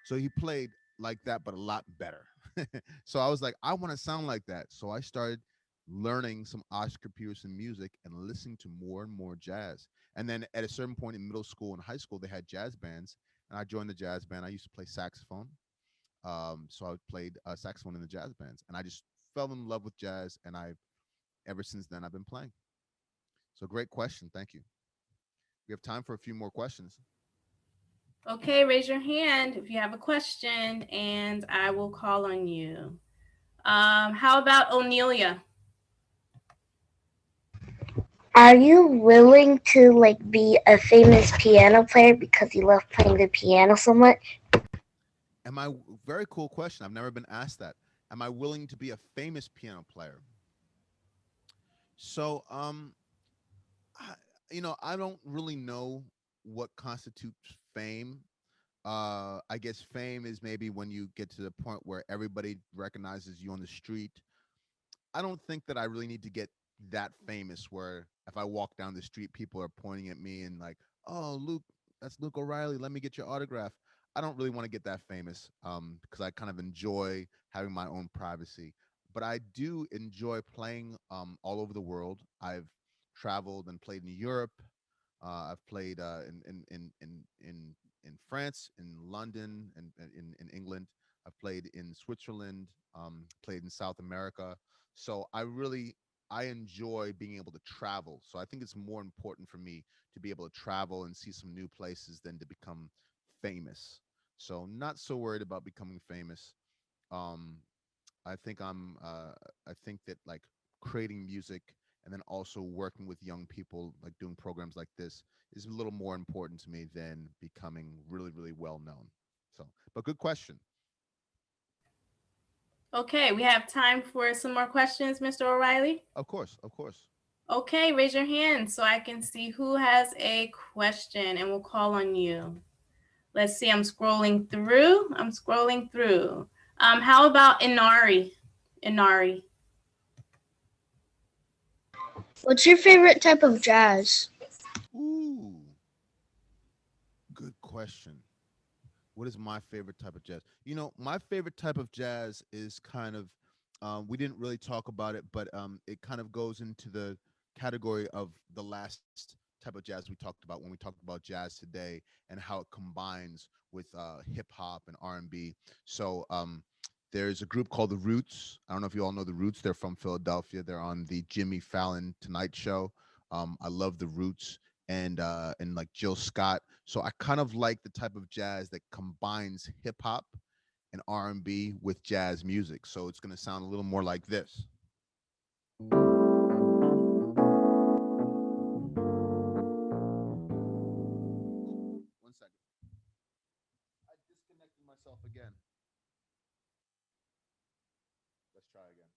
So he played like that, but a lot better. So I was like, I want to sound like that. So I started learning some Oscar Peterson music and listening to more and more jazz. And then at a certain point in middle school and high school, they had jazz bands, and I joined the jazz band. I used to play saxophone. So I played saxophone in the jazz bands, and I just fell in love with jazz, and I ever since then I've been playing. So great question. Thank you. We have time for a few more questions. Okay, raise your hand if you have a question, and I will call on you. How about Onelia? Are you willing to like be a famous piano player because you love playing the piano so much? Am I very cool question? I've never been asked that. Am I willing to be a famous piano player? So, I, I don't really know what constitutes fame. I guess fame is maybe when you get to the point where everybody recognizes you on the street. I don't think that I really need to get that famous where if I walk down the street, people are pointing at me and like, "Oh, Luke, that's Luke O'Reilly. Let me get your autograph." I don't really want to get that famous because I kind of enjoy having my own privacy. But I do enjoy playing all over the world. I've traveled and played in Europe. I've played in France, in London, and in England. I've played in Switzerland. Played in South America. So I enjoy being able to travel. So I think it's more important for me to be able to travel and see some new places than to become famous. So not so worried about becoming famous. Um, I think I think that like creating music and then also working with young people, like doing programs like this, is a little more important to me than becoming really, really well known. So, but good question. Okay, we have time for some more questions, Mr. O'Reilly. Of course, of course. Okay, raise your hand so I can see who has a question and we'll call on you. Let's see, I'm scrolling through. How about Inari? Inari. What's your favorite type of jazz? Ooh, good question. What is my favorite type of jazz? My favorite type of jazz is kind of, we didn't really talk about it, but it kind of goes into the category of the last type of jazz we talked about when we talked about jazz today and how it combines with hip hop and R&B. So there's a group called The Roots. I don't know if you all know The Roots. They're from Philadelphia. They're on the Jimmy Fallon Tonight Show. I love The Roots and like Jill Scott. So I kind of like the type of jazz that combines hip hop and R&B with jazz music. So it's going to sound a little more like this. One second. I disconnected myself again. Let's try again.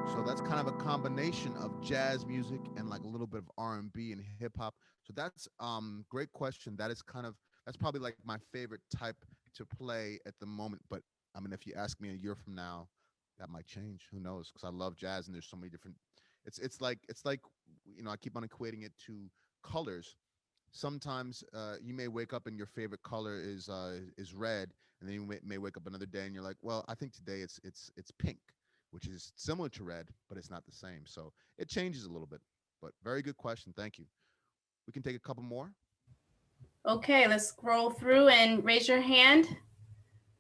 So that's kind of a combination of jazz music and like a little bit of R&B and hip hop. So that's great question. That's probably like my favorite type to play at the moment. But I mean, if you ask me a year from now, that might change. Who knows? Because I love jazz and there's so many different. It's like I keep on equating it to colors. Sometimes you may wake up and your favorite color is red, and then you may wake up another day and you're like, well, I think today it's pink, which is similar to red, but it's not the same. So it changes a little bit. But very good question. Thank you. We can take a couple more. Okay, let's scroll through and raise your hand.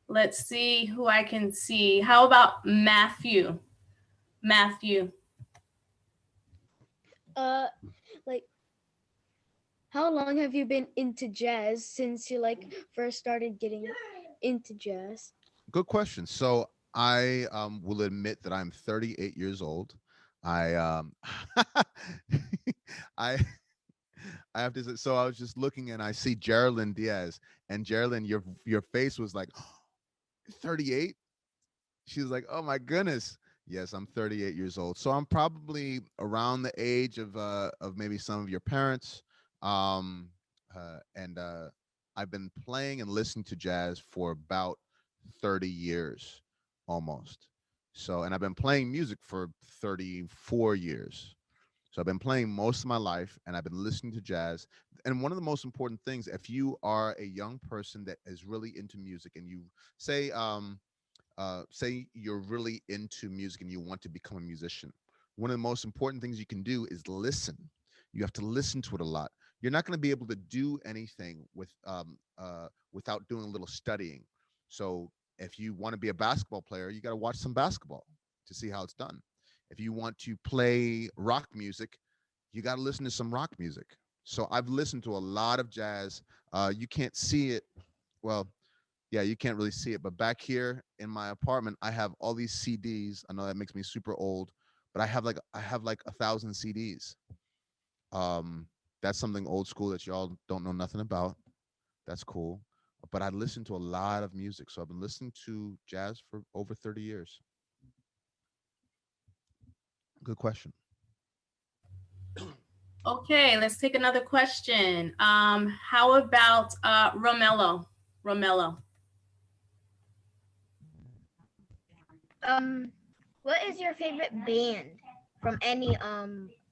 Let's see who I can see. How about Matthew? Matthew. Like, how long have you been into jazz since you like first started getting into jazz? Good question. So I will admit that I'm 38 years old. I I I have to say, so I was just looking and I see Geraldine Diaz, and Geraldine, your face was like 38. She was like, "Oh my goodness." Yes, I'm 38 years old. So I'm probably around the age of maybe some of your parents. Um and I've been playing and listening to jazz for about 30 years almost. So and I've been playing music for 34 years. So I've been playing most of my life, and I've been listening to jazz. And one of the most important things, if you are a young person that is really into music, and you say, say you're really into music and you want to become a musician, one of the most important things you can do is listen. You have to listen to it a lot. You're not going to be able to do anything without doing a little studying. So if you want to be a basketball player, you got to watch some basketball to see how it's done. If you want to play rock music, you got to listen to some rock music. So I've listened to a lot of jazz. You can't see it. Well, yeah, you can't really see it, but back here in my apartment, I have all these CDs. I know that makes me super old, but I have like 1,000 CDs. Um, that's something old school that y'all don't know nothing about. That's cool. But I listen to a lot of music, so I've been listening to jazz for over 30 years. Good question. Okay, let's take another question. How about Romello? Romello. What is your favorite band from any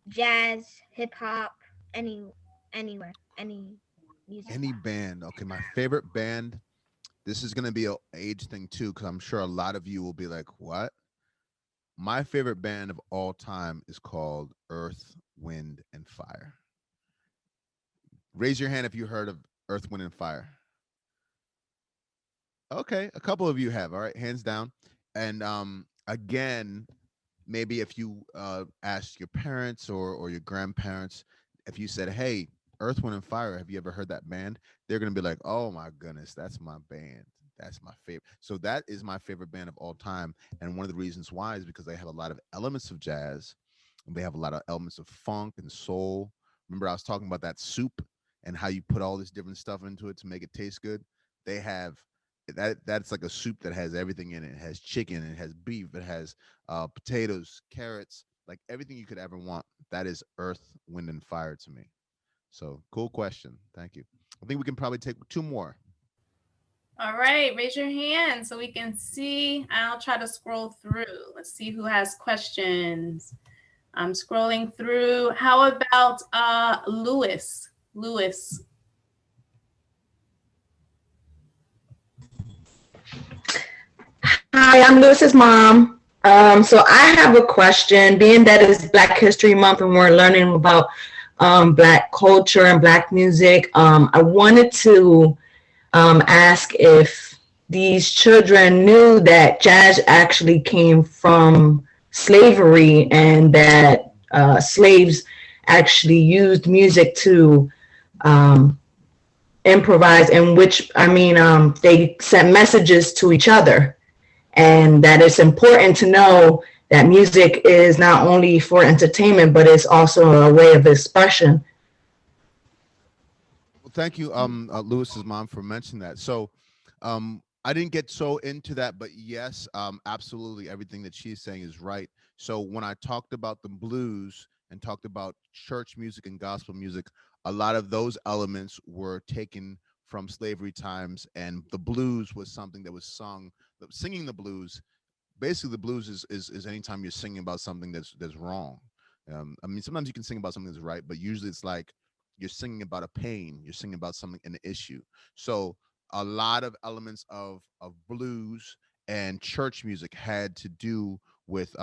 jazz, hip hop, anywhere, any music? Any band. Okay, my favorite band. This is gonna be a age thing too, because I'm sure a lot of you will be like, "What?" My favorite band of all time is called Earth, Wind, and Fire. Raise your hand if you heard of Earth, Wind, and Fire. Okay, a couple of you have. All right, hands down. And again, maybe if you asked your parents or your grandparents, if you said, "Hey, Earth, Wind, and Fire, have you ever heard that band?" They're gonna be like, "Oh my goodness, that's my band. That's my favorite." So that is my favorite band of all time. And one of the reasons why is because they have a lot of elements of jazz, and they have a lot of elements of funk and soul. Remember, I was talking about that soup and how you put all this different stuff into it to make it taste good. They have that's like a soup that has everything in it. It has chicken, it has beef, it has potatoes, carrots, like everything you could ever want. That is Earth, Wind, and Fire to me. So cool question. Thank you. I think we can probably take two more. All right, raise your hand so we can see. I'll try to scroll through. Let's see who has questions. I'm scrolling through. How about Lewis? Lewis. Hi, I'm Lewis's mom. So I have a question. Being that it's Black History Month and we're learning about Black culture and Black music, I wanted to ask if these children knew that jazz actually came from slavery and that slaves actually used music to um, improvise, in which, they sent messages to each other, and that it's important to know that music is not only for entertainment, but it's also a way of expression. Well, thank you, Lewis's mom, for mentioning that. So, I didn't get so into that, but yes, absolutely, everything that she's saying is right. So when I talked about the blues and talked about church music and gospel music, a lot of those elements were taken from slavery times, and the blues was something that was sung. Singing the blues, basically, the blues is anytime you're singing about something that's wrong. I mean, sometimes you can sing about something that's right, but usually it's like you're singing about a pain, you're singing about something, an issue. So a lot of elements of blues and church music had to do with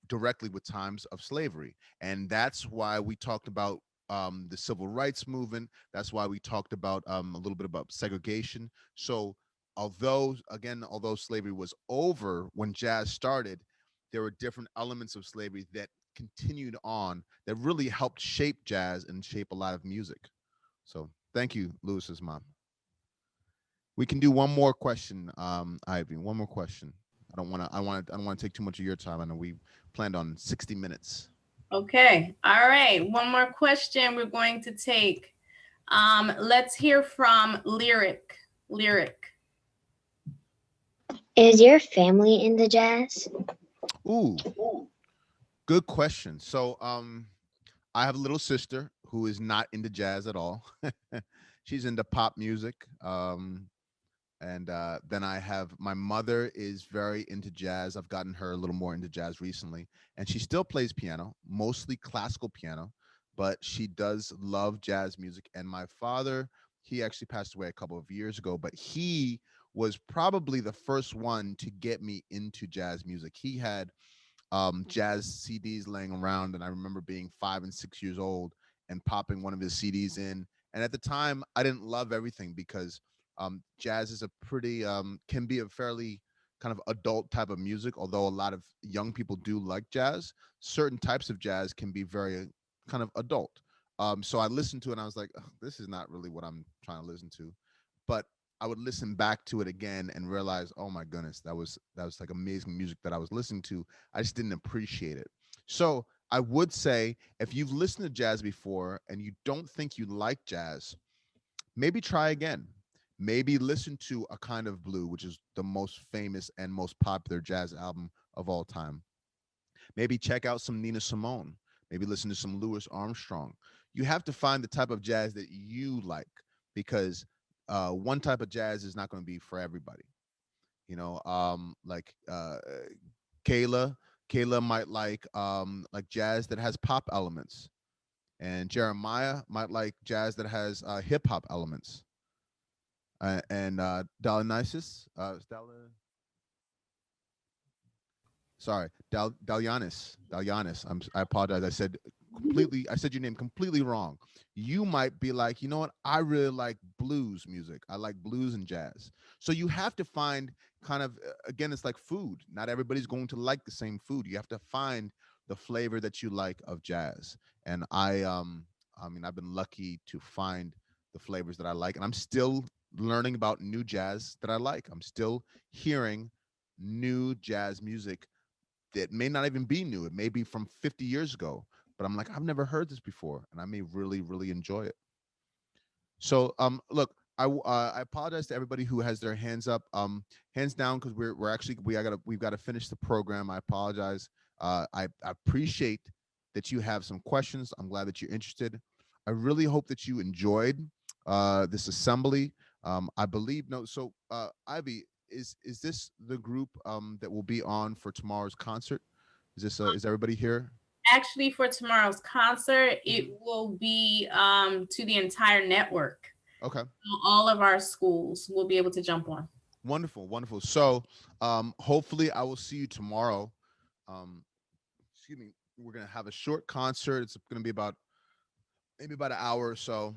directly with times of slavery, and that's why we talked about the civil rights movement. That's why we talked about a little bit about segregation. So although slavery was over when jazz started, there were different elements of slavery that continued on that really helped shape jazz and shape a lot of music. So thank you, Lewis's mom. We can do one more question, Ivy. One more question. I don't want to take too much of your time. I know we planned on 60 minutes. Okay. All right. One more question we're going to take. Let's hear from Lyric. Lyric. Is your family into jazz? Ooh, good question. So I have a little sister who is not into jazz at all. She's into pop music. And then I have my mother is very into jazz. I've gotten her a little more into jazz recently, and she still plays piano, mostly classical piano, but she does love jazz music. And my father, he actually passed away a couple of years ago, but he was probably the first one to get me into jazz music. He had jazz CDs laying around, and I remember being 5 and 6 years old and popping one of his CDs in. And at the time, I didn't love everything because jazz is a pretty can be a fairly kind of adult type of music. Although a lot of young people do like jazz, certain types of jazz can be very kind of adult. So I listened to it and I was like, "Ugh, this is not really what I'm trying to listen to." But I would listen back to it again and realize, oh my goodness, that was like amazing music that I was listening to. I just didn't appreciate it. So I would say if you've listened to jazz before and you don't think you like jazz, maybe try again. Maybe listen to A Kind of Blue, which is the most famous and most popular jazz album of all time. Maybe check out some Nina Simone. Maybe listen to some Louis Armstrong. You have to find the type of jazz that you like, because one type of jazz is not going to be for everybody. Like Kayla, Kayla might like jazz that has pop elements, and Jeremiah might like jazz that has hip hop elements. And Dionysus, sorry, Dalyanis. I apologize. I said your name completely wrong. You might be like, you know what? I really like blues music. I like blues and jazz. So you have to find kind of again, it's like food. Not everybody's going to like the same food. You have to find the flavor that you like of jazz. And I mean, I've been lucky to find the flavors that I like, and I'm still learning about new jazz that I like. I'm still hearing new jazz music that may not even be new. It may be from 50 years ago, but I'm like, I've never heard this before, and I may really, really enjoy it. So, look, I apologize to everybody who has their hands up, hands down, because we're actually we've got to finish the program. I apologize. I appreciate that you have some questions. I'm glad that you're interested. I really hope that you enjoyed this assembly. I believe no. So, Ivy, is this the group that will be on for tomorrow's concert? Is everybody here? Actually, for tomorrow's concert, it will be to the entire network. Okay. So all of our schools will be able to jump on. Wonderful, wonderful. So, hopefully, I will see you tomorrow. Excuse me. We're gonna have a short concert. It's gonna be about maybe about an hour or so.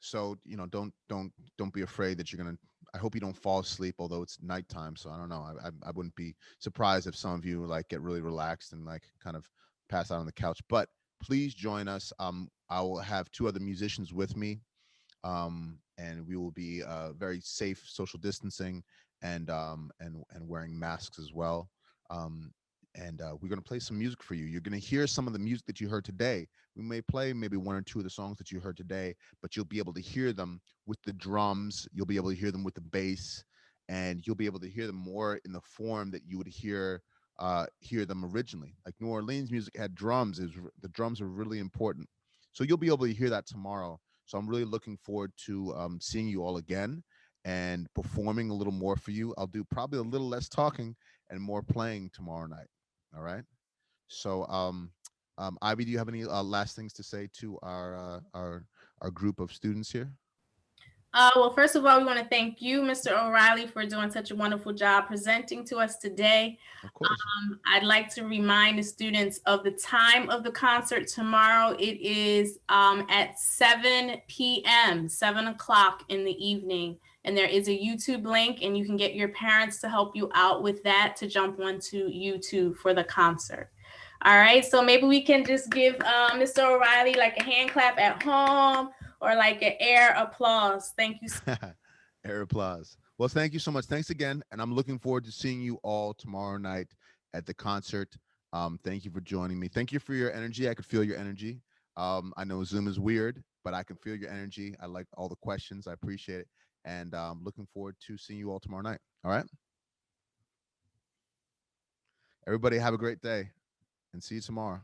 So don't be afraid that you're gonna. I hope you don't fall asleep, although it's nighttime. So I don't know. I wouldn't be surprised if some of you like get really relaxed and like kind of pass out on the couch. But please join us. I will have two other musicians with me, and we will be very safe, social distancing, and wearing masks as well. Um, and we're going to play some music for you. You're going to hear some of the music that you heard today. We may play maybe one or two of the songs that you heard today, but you'll be able to hear them with the drums. You'll be able to hear them with the bass, and you'll be able to hear them more in the form that you would hear them originally. Like New Orleans music had drums. The drums are really important. So you'll be able to hear that tomorrow. So I'm really looking forward to seeing you all again and performing a little more for you. I'll do probably a little less talking and more playing tomorrow night. All right. So, Ivy, do you have any last things to say to our group of students here? Well, first of all, we want to thank you, Mr. O'Reilly, for doing such a wonderful job presenting to us today. Of course. I'd like to remind the students of the time of the concert tomorrow. It is at 7 p.m., 7 o'clock in the evening. And there is a YouTube link, and you can get your parents to help you out with that to jump onto YouTube for the concert. All right, so maybe we can just give Mr. O'Reilly like a hand clap at home or like an air applause. Thank you. Air applause. Well, thank you so much. Thanks again. And I'm looking forward to seeing you all tomorrow night at the concert. Thank you for joining me. Thank you for your energy. I could feel your energy. I know Zoom is weird, but I can feel your energy. I like all the questions. I appreciate it. And looking forward to seeing you all tomorrow night. All right. Everybody have a great day and see you tomorrow.